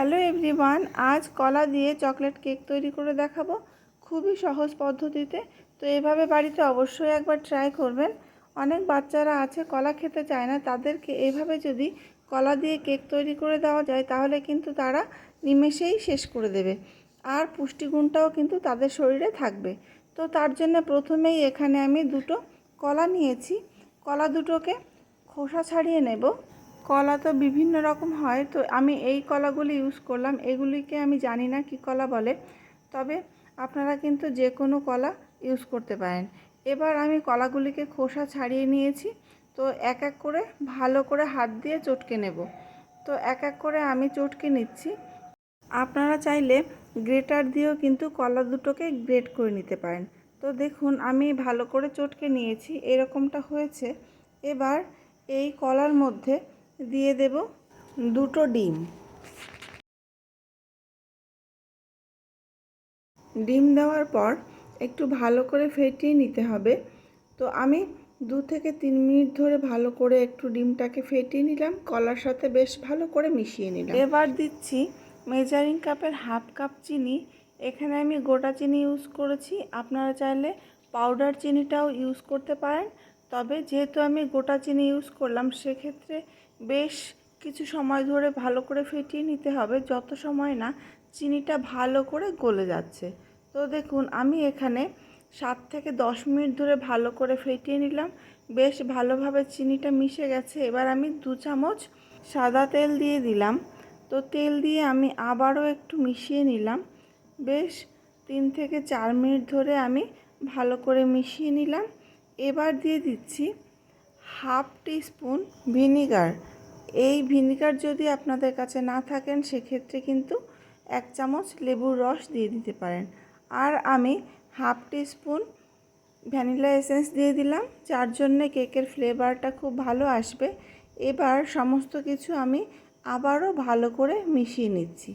Hello everyone, আজ কলা দিয়ে চকলেট কেক তৈরি করে দেখাবো খুবই সহজ পদ্ধতিতে। তো এভাবে বাড়িতে অবশ্যই একবার ট্রাই করবেন। অনেক বাচ্চারা আছে কলা খেতে চায় না, তাদেরকে এইভাবে যদি কলা দিয়ে কেক তৈরি করে দেওয়া যায় তাহলে কিন্তু তারা নিমেষেই শেষ করে দেবে, আর পুষ্টিগুণটাও কিন্তু তাদের শরীরে থাকবে। তো তার জন্য প্রথমেই এখানে আমি দুটো কলা নিয়েছি। কলা দুটোকে খোসা ছাড়িয়ে নেব। কলা তো বিভিন্ন রকম হয়, তো আমি এই কলাগুলি ইউজ করলাম। এগুলিকে আমি জানি না কি কলা বলে, তবে আপনারা কিন্তু যে কোনো কলা ইউজ করতে পারেন। এবার আমি কলাগুলিকে খোসা ছাড়িয়ে নিয়েছি। তো এক এক করে ভালো করে হাত দিয়ে চটকে নেব। তো এক এক করে আমি চটকে নিচ্ছি। আপনারা চাইলে গ্রেটার দিয়েও কিন্তু কলা দুটোকে গ্রেট করে নিতে পারেন। তো দেখুন আমি ভালো করে চটকে নিয়েছি, এরকমটা হয়েছে। এবার এই কলার মধ্যে দিয়ে দেব দুটো ডিম। ডিম দেওয়ার পর একটু ভালো করে ফেটিয়ে নিতে হবে। তো আমি 2 থেকে 3 মিনিট ধরে ভালো করে একটু ডিমটাকে ফেটিয়ে নিলাম, কলার সাথে বেশ ভালো করে মিশিয়ে নিলাম। এবার দিচ্ছি মেজারিং কাপের হাফ কাপ চিনি। এখানে আমি গোটা চিনি ইউজ করেছি, আপনারা চাইলে পাউডার চিনিটাও ইউজ করতে পারেন। তবে যেহেতু আমি গোটা চিনি ইউজ করলাম, সেক্ষেত্রে বেশ কিছু সময় ধরে ভালো করে ফেটিয়ে নিতে হবে, যত সময় না চিনিটা ভালো করে গলে যাচ্ছে। তো দেখুন আমি এখানে 7 থেকে 10 মিনিট ধরে ভালো করে ফেটিয়ে নিলাম, বেশ ভালোভাবে চিনিটা মিশে গেছে। এবার আমি 2 চামচ সাদা তেল দিয়ে দিলাম। তো তেল দিয়ে আমি আবারও একটু মিশিয়ে নিলাম। বেশ 3 থেকে 4 মিনিট ধরে আমি ভালো করে মিশিয়ে নিলাম। এবার দিয়ে দিচ্ছি হাফ টিস্পুন ভিনিগার। এই ভিনিগার যদি আপনাদের কাছে না থাকেন সেক্ষেত্রে কিন্তু 1 চামচ লেবুর রস দিয়ে দিতে পারেন। আর আমি হাফ টিস্পুন ভ্যানিলা এসেন্স দিয়ে দিলাম, যার জন্যে কেকের ফ্লেভারটা খুব ভালো আসবে। এবার সমস্ত কিছু আমি আবারও ভালো করে মিশিয়ে নিচ্ছি।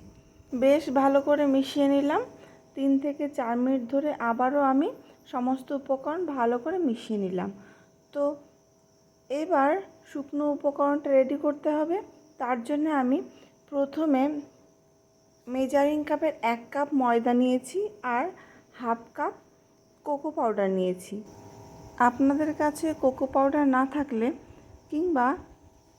বেশ ভালো করে মিশিয়ে নিলাম। 3 থেকে 4 মিনিট ধরে আবারও আমি সমস্ত উপকরণ ভালো করে মিশিয়ে নিলাম। তো এবার শুকনো উপকরণটা রেডি করতে হবে। তার জন্য আমি প্রথমে মেজারিং কাপের 1 কাপ ময়দা নিয়েছি আর হাফ কাপ কোকো পাউডার নিয়েছি। আপনাদের কাছে কোকো পাউডার না থাকলে কিংবা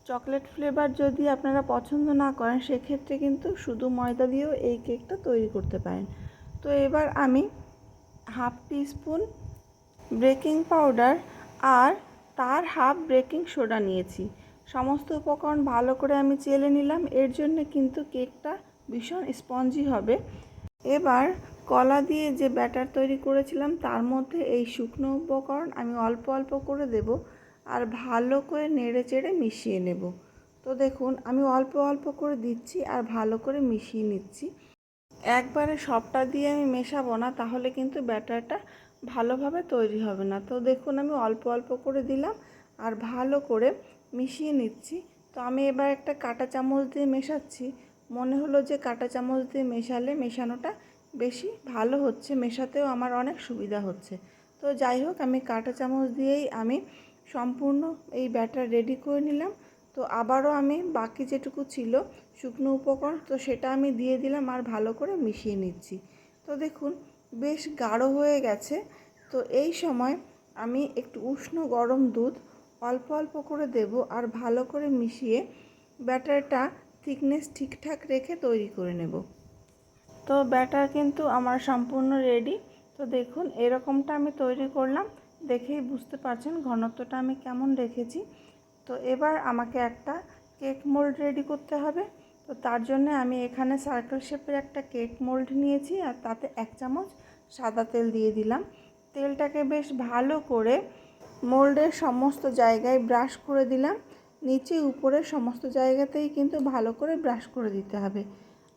চকলেট ফ্লেভার যদি আপনারা পছন্দ না করেন, সেক্ষেত্রে কিন্তু শুধু ময়দা দিয়েও এই কেকটা তৈরি করতে পারেন। তো এবার আমি হাফ টিস্পুন বেকিং পাউডার আর তার হাফ বেকিং সোডা নিয়েছি। সমস্ত উপকরণ ভালো করে আমি চেলে নিলাম, এর জন্য কিন্তু কেকটা ভীষণ স্পঞ্জি হবে। এবার কলা দিয়ে যে ব্যাটার তৈরি করেছিলাম তার মধ্যে এই শুকনো উপকরণ আমি অল্প অল্প করে দেব আর ভালো করে নেড়ে চেড়ে মিশিয়ে নেব। তো দেখুন আমি অল্প অল্প করে দিচ্ছি আর ভালো করে মিশিয়ে নিচ্ছি। একবারে সবটা দিয়ে আমি মেশাবো না, তাহলে কিন্তু ব্যাটারটা ভালোভাবে তৈরি হবে না। তো দেখুন আমি অল্প অল্প করে দিলাম আর ভালো করে মিশিয়ে নিচ্ছি। তো আমি এবার একটা কাঁটা চামচ দিয়ে মেশাচ্ছি। মনে হলো যে কাঁটা চামচ দিয়ে মেশালে মেশানোটা বেশি ভালো হচ্ছে, মেশাতেও আমার অনেক সুবিধা হচ্ছে। তো যাই হোক, আমি কাঁটা চামচ দিয়েই আমি সম্পূর্ণ এই ব্যাটার রেডি করে নিলাম। তো আবারও আমি বাকি যেটুকু ছিল শুকনো উপকরণ, তো সেটা আমি দিয়ে দিলাম আর ভালো করে মিশিয়ে নিচ্ছি। তো দেখুন বেশ গাঢ় হয়ে গেছে। তো এই সময় আমি একটু উষ্ণ গরম দুধ অল্প অল্প করে দেব আর ভালো করে মিশিয়ে ব্যাটারটা থিকনেস ঠিকঠাক রেখে তৈরি করে নেব। তো ব্যাটার কিন্তু আমার সম্পূর্ণ রেডি। তো দেখুন এরকমটা আমি তৈরি করলাম, দেখেই বুঝতে পারছেন ঘনত্বটা আমি কেমন রেখেছি। তো এবার আমাকে একটা কেক মোল্ড রেডি করতে হবে। তো তার জন্য আমি এখানে সার্কেল শেপের একটা কেক মোল্ড নিয়েছি আর তাতে 1 চামচ সাদা তেল দিয়ে দিলাম। তেলটাকে বেশ ভালো করে মোল্ডের সমস্ত জায়গায় ব্রাশ করে দিলাম। নিচে উপরে সমস্ত জায়গাতেই কিন্তু ভালো করে ব্রাশ করে দিতে হবে।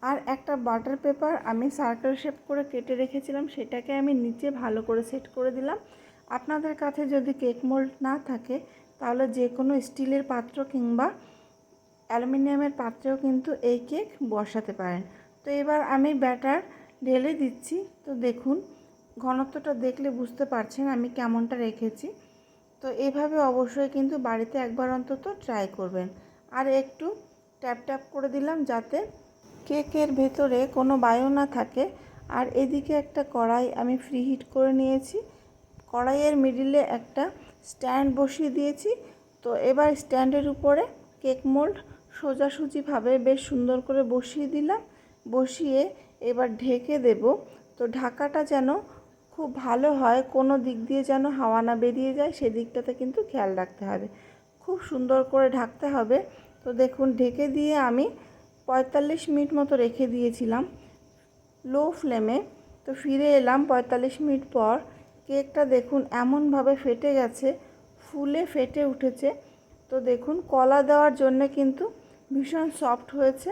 আর একটা বাটার পেপার আমি সার্কেল শেপ করে কেটে রেখেছিলাম, সেটাকে আমি নিচে ভালো করে সেট করে দিলাম। আপনাদের কাছে যদি কেক মোল্ড না থাকে তাহলে যে কোনো স্টিলের পাত্র কিংবা অ্যালুমিনিয়ামের পাত্রেও কিন্তু এই কেক বসাতে পারেন। তো এবার আমি ব্যাটার ঢেলে দিচ্ছি। তো দেখুন ঘনত্বটা দেখলে বুঝতে পারছেন আমি কেমনটা রেখেছি। তো এভাবে অবশ্যই কিন্তু বাড়িতে একবার অন্তত ট্রাই করবেন। আর একটু ট্যাপ ট্যাপ করে দিলাম যাতে কেকের ভেতরে কোনো বায়ু না থাকে। আর এদিকে একটা কড়াই আমি ফ্রি হিট করে নিয়েছি। কড়াইয়ের মিডিলে একটা স্ট্যান্ড বসিয়ে দিয়েছি। তো এবার স্ট্যান্ডের উপরে কেক মোল্ড সোজাসুজিভাবে বেশ সুন্দর করে বসিয়ে দিলাম। বসিয়ে এবার ঢেকে দেব। তো ঢাকাটা যেন খুব ভালো হয়, কোনো দিক দিয়ে যেন হাওয়া না বেরিয়ে যায়, সেদিকটাতে কিন্তু খেয়াল রাখতে হবে। খুব সুন্দর করে ঢাকতে হবে। তো দেখুন ঢেকে দিয়ে আমি 45 মিনিট মতো রেখে দিয়েছিলাম লো ফ্লেমে। তো ফিরে এলাম 45 মিনিট পর। কেকটা দেখুন এমনভাবে ফেটে গেছে, ফুলে ফেটে উঠেছে। তো দেখুন কলা দেওয়ার জন্যে কিন্তু ভীষণ সফট হয়েছে।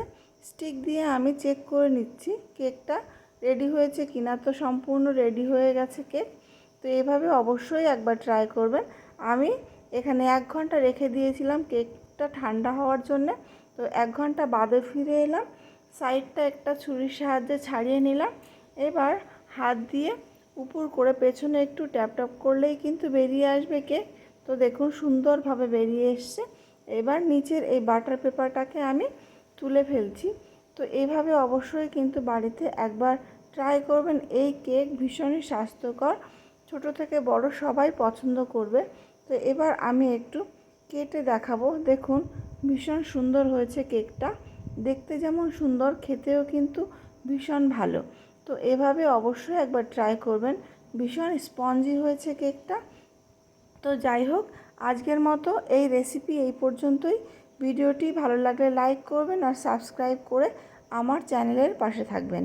স্টিক দিয়ে আমি চেক করে নিচ্ছি কেকটা রেডি হয়েছে কিনা। তো সম্পূর্ণ রেডি হয়ে গেছে কেক। তো এভাবে অবশ্যই একবার ট্রাই করবেন। আমি এখানে 1 ঘন্টা রেখে দিয়েছিলাম কেকটা ঠান্ডা হওয়ার জন্যে। তো 1 ঘন্টা বাদে ফিরে এলাম। সাইডটা একটা ছুরির সাহায্যে ছাড়িয়ে নিলাম। এবার হাত দিয়ে উপর করে পেছনে একটু ট্যাপ ট্যাপ করলেই কিন্তু বেরিয়ে আসবে কেক। তো দেখুন সুন্দরভাবে বেরিয়ে এসছে। এবার নিচের এই বাটার পেপারটাকে আমি তুলে ফেলছি। তো এইভাবে অবশ্যই কিন্তু বাড়িতে একবার ট্রাই করবেন। এই কেক ভীষণই স্বাস্থ্যকর, ছোট থেকে বড় সবাই পছন্দ করবে। তো এবার আমি একটু কেটে দেখাবো। দেখুন ভীষণ সুন্দর হয়েছে কেকটা, দেখতে যেমন সুন্দর, খেতেও কিন্তু ভীষণ ভালো। তো এভাবে অবশ্যই একবার ট্রাই করবেন। ভীষণ স্পঞ্জি হয়েছে কেকটা। তো যাই হোক, আজকের মতো এই রেসিপি এই পর্যন্তই। ভিডিওটি ভালো লাগলে লাইক করবেন আর সাবস্ক্রাইব করে আমার চ্যানেলের পাশে থাকবেন।